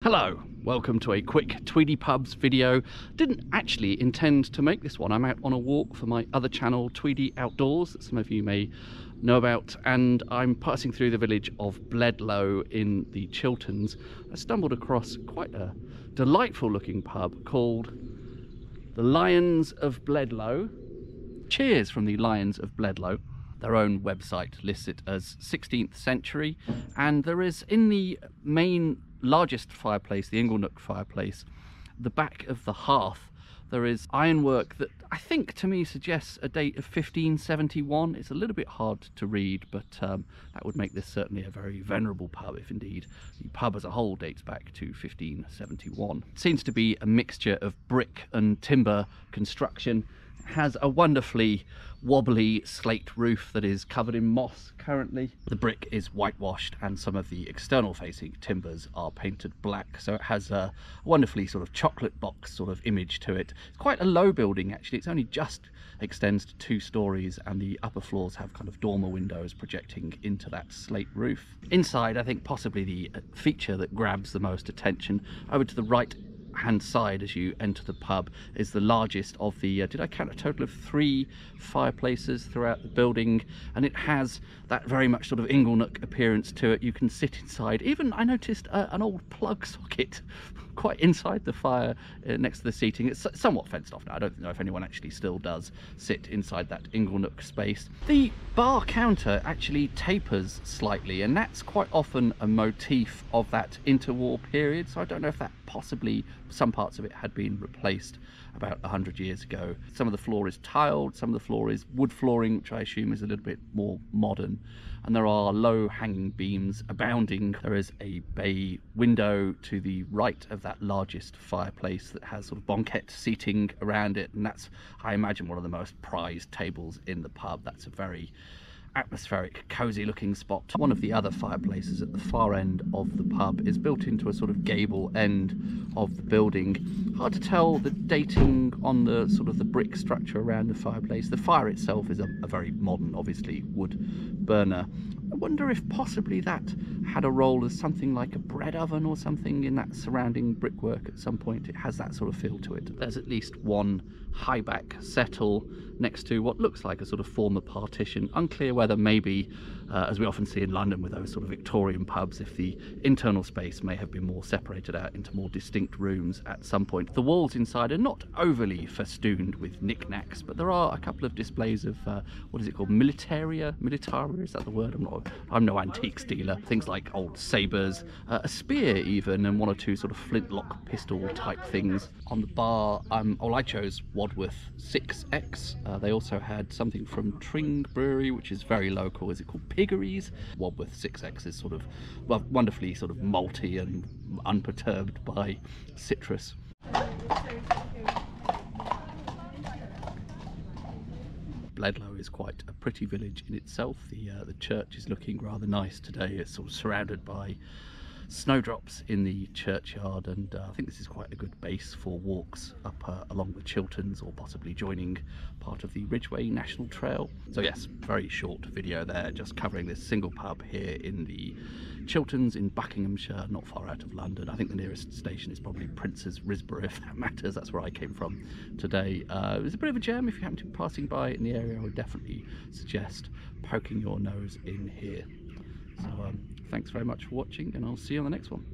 Hello, welcome to a quick Tweedy Pubs video. Didn't actually intend to make this one. I'm out on a walk for my other channel, Tweedy Outdoors, that some of you may know about, and I'm passing through the village of Bledlow in the Chilterns. I stumbled across quite a delightful looking pub called the Lions of Bledlow. Cheers from the Lions of Bledlow. Their own website lists it as 16th century, and there is in the main largest fireplace, the Inglenook fireplace, the back of the hearth, there is ironwork that I think to me suggests a date of 1571. It's a little bit hard to read, but that would make this certainly a very venerable pub if indeed the pub as a whole dates back to 1571. It seems to be a mixture of brick and timber construction. It has a wonderfully wobbly slate roof that is covered in moss currently. The brick is whitewashed and some of the external facing timbers are painted black, so it has a wonderfully sort of chocolate box sort of image to it. It's quite a low building actually. It's only just extends to 2 stories, and the upper floors have kind of dormer windows projecting into that slate roof. Inside, I think possibly the feature that grabs the most attention, over to the right hand side as you enter the pub, is the largest of the did I count a total of 3 fireplaces throughout the building, and it has that very much sort of Inglenook appearance to it. You can sit inside. Even I noticed an old plug socket quite inside the fire next to the seating. It's somewhat fenced off now. I don't know if anyone actually still does sit inside that Inglenook space. The bar counter actually tapers slightly, and that's quite often a motif of that interwar period, so I don't know if that possibly some parts of it had been replaced about 100 years ago. Some of the floor is tiled, some of the floor is wood flooring, which I assume is a little bit more modern, and there are low hanging beams abounding. There is a bay window to the right of that largest fireplace that has sort of banquette seating around it, and that's, I imagine, one of the most prized tables in the pub. That's a very atmospheric, cozy looking spot. One of the other fireplaces at the far end of the pub is built into a sort of gable end of the building. Hard to tell the dating on the sort of the brick structure around the fireplace. The fire itself is a very modern, obviously, wood burner. I wonder if possibly that had a role as something like a bread oven or something in that surrounding brickwork at some point. It has that sort of feel to it. There's at least one high back settle next to what looks like a sort of former partition. Unclear whether maybe, as we often see in London with those sort of Victorian pubs, if the internal space may have been more separated out into more distinct rooms at some point. The walls inside are not overly festooned with knickknacks, but there are a couple of displays of, what is it called, militaria? Militaria, is that the word? I'm no antiques dealer. Things like old sabres, a spear even, and 1 or 2 sort of flintlock pistol type things. On the bar, I chose Wadworth 6X. They also had something from Tring Brewery, which is very local. Is it called Piggeries? Wadworth 6X is sort of, well, wonderfully sort of malty and unperturbed by citrus. Bledlow is quite a pretty village in itself. The church is looking rather nice today. It's sort of surrounded by snowdrops in the churchyard, and I think this is quite a good base for walks up along the Chilterns, or possibly joining part of the Ridgeway National Trail. So yes, very short video there, just covering this single pub here in the Chilterns in Buckinghamshire, not far out of London. I think the nearest station is probably Prince's Risborough, if that matters. That's where I came from today. It was a bit of a jam. If you happen to be passing by in the area, I would definitely suggest poking your nose in here. So thanks very much for watching, and I'll see you on the next one.